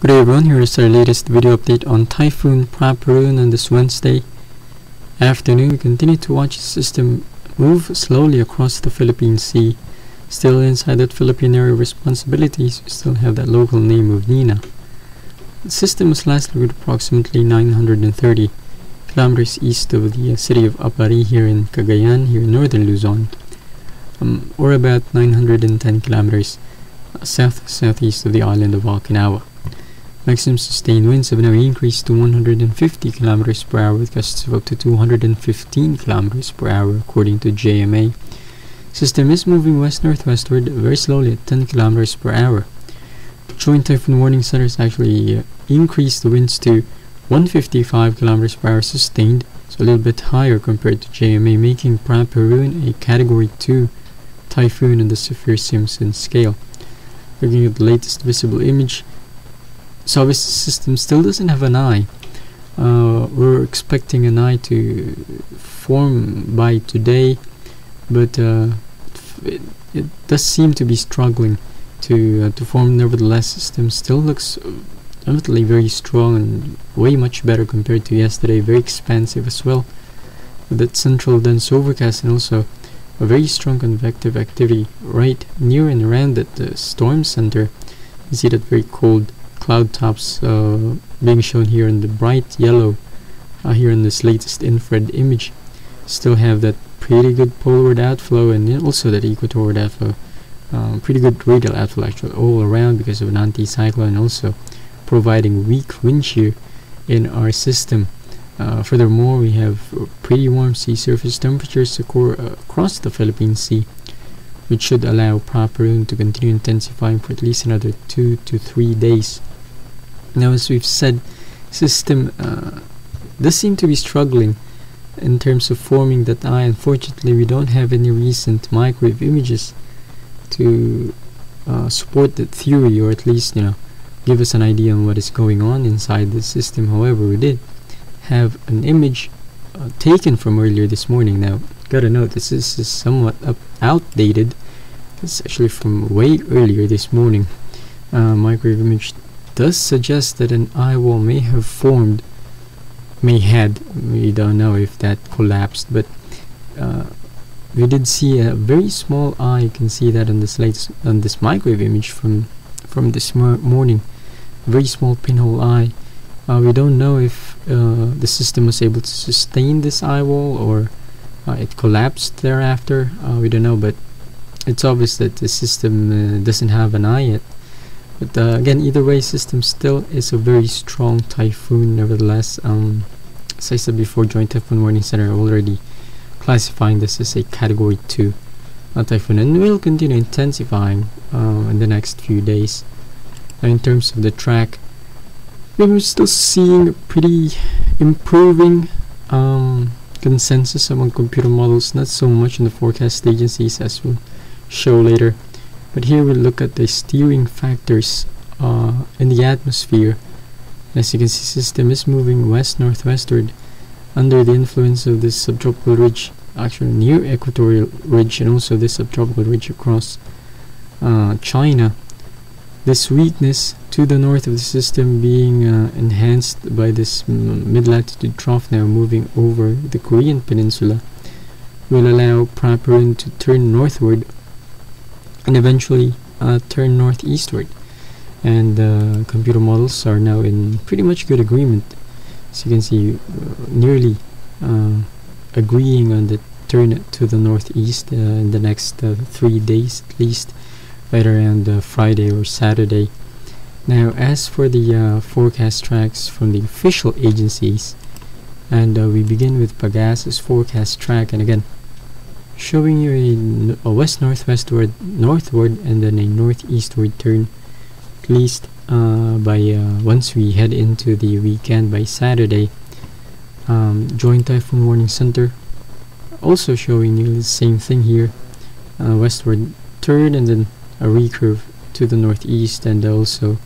Good day everyone, here is our latest video update on Typhoon Prapiroon on this Wednesday afternoon. We continue to watch the system move slowly across the Philippine Sea. Still inside that Philippine area of responsibilities, we still have that local name of Nina. The system was last looked at approximately 930 kilometers east of the city of Apari here in Cagayan, here in northern Luzon, or about 910 kilometers southeast of the island of Okinawa. Maximum sustained winds have now increased to 150 km per hour with gusts of up to 215 km per hour according to JMA. System is moving west-northwestward very slowly at 10 km per hour. The Joint Typhoon Warning Center has actually increased the winds to 155 km per hour sustained, so a little bit higher compared to JMA, making Prapiroon a Category 2 typhoon on the Saffir-Simpson scale. Looking at the latest visible image, so this system still doesn't have an eye. We're expecting an eye to form by today, but it does seem to be struggling to form. Nevertheless, system still looks evidently very strong and way much better compared to yesterday. Very expansive as well, with that central dense overcast and also a very strong convective activity right near and around that storm center. You see that very cold cloud tops being shown here in the bright yellow here in this latest infrared image. Still have that pretty good poleward outflow and then also that equatorial outflow, pretty good radial outflow actually all around because of an anticyclone, and also providing weak wind shear in our system. Furthermore, we have pretty warm sea surface temperatures across the Philippine Sea, which should allow Prapiroon to continue intensifying for at least another 2 to 3 days. Now, as we've said, system does seem to be struggling in terms of forming that eye. Unfortunately, we don't have any recent microwave images to support that theory, or at least give us an idea on what is going on inside the system. However, we did have an image taken from earlier this morning. Now, gotta note this is somewhat outdated. It's actually from way earlier this morning. Microwave image does suggest that an eye wall may have formed, we don't know if that collapsed, but we did see a very small eye. You can see that on this microwave image from this morning, very small pinhole eye. We don't know if the system was able to sustain this eye wall or it collapsed thereafter. We don't know, but it's obvious that the system doesn't have an eye yet. But again, either way, system still is a very strong typhoon. Nevertheless, as I said before, Joint Typhoon Warning Center already classifying this as a Category 2 typhoon, and will continue intensifying in the next few days. Now, in terms of the track, we're still seeing a pretty improving consensus among computer models, not so much in the forecast agencies as we'll show later. But here we look at the steering factors in the atmosphere. As you can see, system is moving west-northwestward under the influence of this subtropical ridge, actually near equatorial ridge, and also this subtropical ridge across China. This weakness to the north of the system being enhanced by this mid-latitude trough now moving over the Korean peninsula will allow Prapiroon to turn northward and eventually turn northeastward. And computer models are now in pretty much good agreement. As you can see, nearly agreeing on the turn to the northeast in the next 3 days at least, right around Friday or Saturday. Now, as for the forecast tracks from the official agencies, and we begin with Pagasa's forecast track, and again showing you a west-northwestward northward and then a northeastward turn, at least by once we head into the weekend by Saturday. Joint Typhoon Warning Center also showing you the same thing here, westward turn and then a recurve to the northeast, and also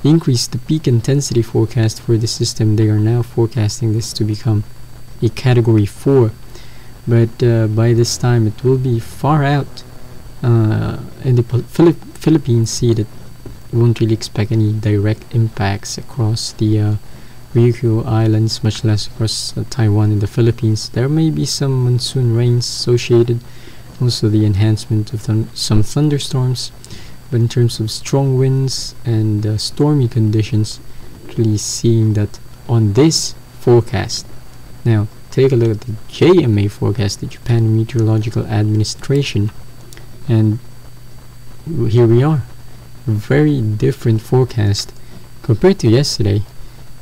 increase the peak intensity forecast for the system. They are now forecasting this to become a Category 4, but by this time it will be far out in the Philippine Sea that won't really expect any direct impacts across the Ryukyu Islands, much less across Taiwan and the Philippines. There may be some monsoon rains associated, also the enhancement of some thunderstorms, but in terms of strong winds and stormy conditions, actually seeing that on this forecast. Now take a look at the JMA forecast, the Japan Meteorological Administration, and here we are. A very different forecast compared to yesterday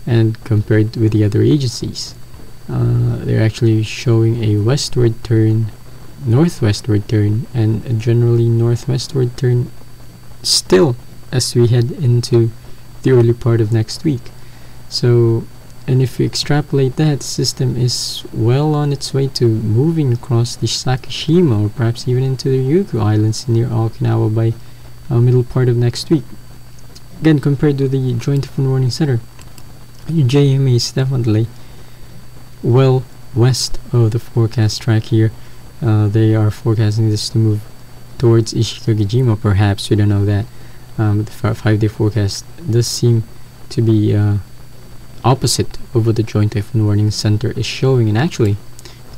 and compared with the other agencies. They're actually showing a westward turn, northwestward turn, and a generally northwestward turn still as we head into the early part of next week. So, and if you extrapolate that, the system is well on its way to moving across the Sakishima or perhaps even into the Ryukyu Islands near Okinawa by middle part of next week. Again, compared to the Joint Typhoon Warning Center, JMA is definitely well west of the forecast track here. They are forecasting this to move towards Ishikagijima, perhaps, we don't know that. The 5-day forecast does seem to be opposite of what the Joint Typhoon Warning Center is showing. And actually,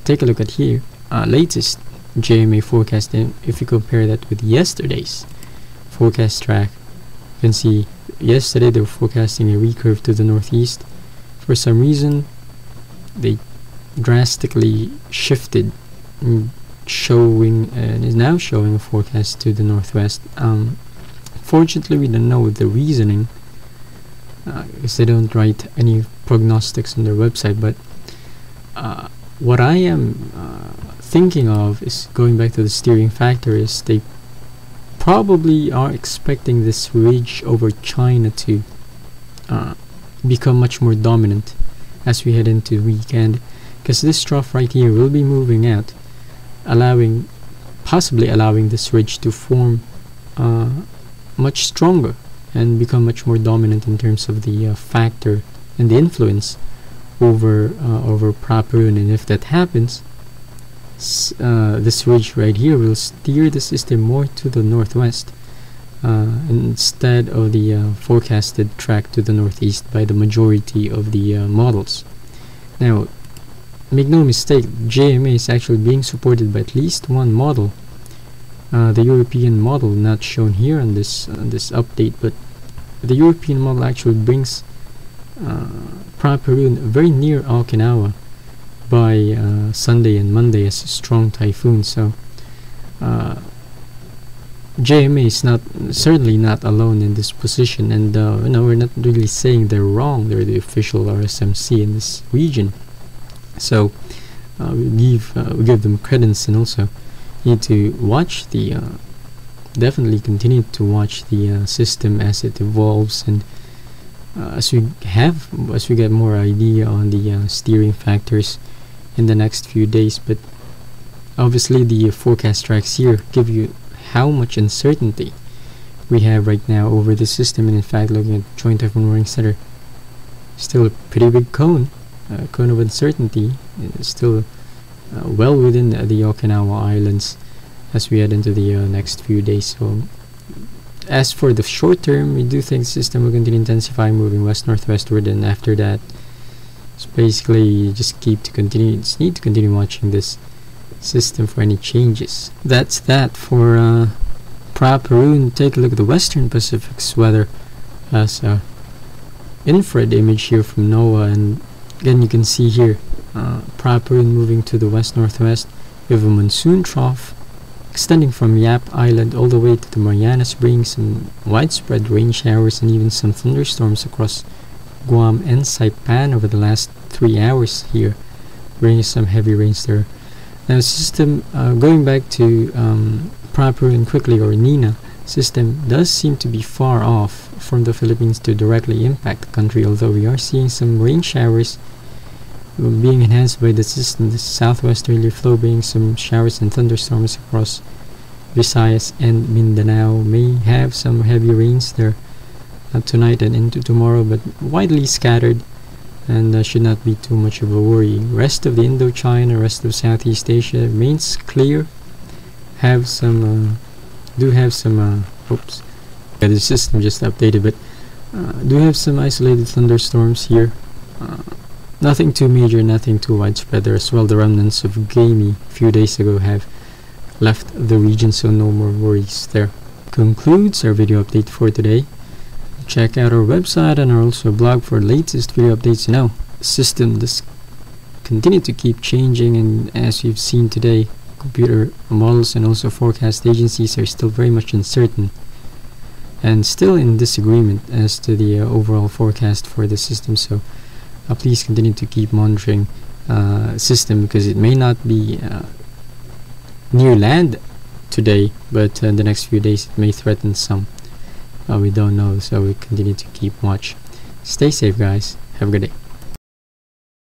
take a look at here, latest JMA forecast, and if you compare that with yesterday's forecast track, you can see yesterday they were forecasting a recurve to the northeast. For some reason, they drastically shifted, showing and is now showing a forecast to the northwest. Fortunately, we don't know the reasoning because they don't write any prognostics on their website, but what I am thinking of is going back to the steering factor, is they probably are expecting this ridge over China to become much more dominant as we head into the weekend, because this trough right here will be moving out, possibly allowing this ridge to form much stronger and become much more dominant in terms of the factor and the influence over Prapiroon. And if that happens, this ridge right here will steer the system more to the northwest instead of the forecasted track to the northeast by the majority of the models. Now, make no mistake, JMA is actually being supported by at least one model. The European model, not shown here on this update, but the European model actually brings Prapiroon very near Okinawa by Sunday and Monday as a strong typhoon. So JMA is certainly not alone in this position, and we're not really saying they're wrong. They're the official RSMC in this region, so we give them credence, and also need to watch definitely continue to watch the system as it evolves, and as we get more idea on the steering factors in the next few days. But obviously the forecast tracks here give you how much uncertainty we have right now over the system. And in fact, looking at Joint Typhoon Warning Center, still a pretty big cone of uncertainty. It's still well within the Okinawa Islands as we head into the next few days. So as for the short term, we do think the system will continue to intensify, moving west-northwestward, and after that, it's basically you just need to continue watching this system for any changes. That's that for Prapiroon. Take a look at the Western Pacific's weather as a infrared image here from NOAA, and again you can see here Prapiroon moving to the west-northwest. We have a monsoon trough extending from Yap Island all the way to the Marianas, bringing some widespread rain showers and even some thunderstorms across Guam and Saipan over the last 3 hours here, bringing some heavy rains there. Now, system going back to Prapiroon quickly, or Nina system, does seem to be far off from the Philippines to directly impact the country, although we are seeing some rain showers being enhanced by the system. The southwesterly flow bringing some showers and thunderstorms across Visayas and Mindanao. May have some heavy rains there tonight and into tomorrow, but widely scattered, and should not be too much of a worry. Rest of the Indochina, rest of Southeast Asia remains clear. Yeah, the system just updated, but do have some isolated thunderstorms here. Nothing too major, nothing too widespread. There as well, the remnants of Gamey a few days ago have left the region, so no more worries there. Concludes our video update for today. Check out our website and our also blog for latest video updates. Now, the system does continue to keep changing, and as you've seen today, computer models and also forecast agencies are still very much uncertain and still in disagreement as to the overall forecast for the system. So please continue to keep monitoring system, because it may not be near land today, but in the next few days it may threaten some. We don't know, so we continue to keep watch. Stay safe, guys. Have a good day.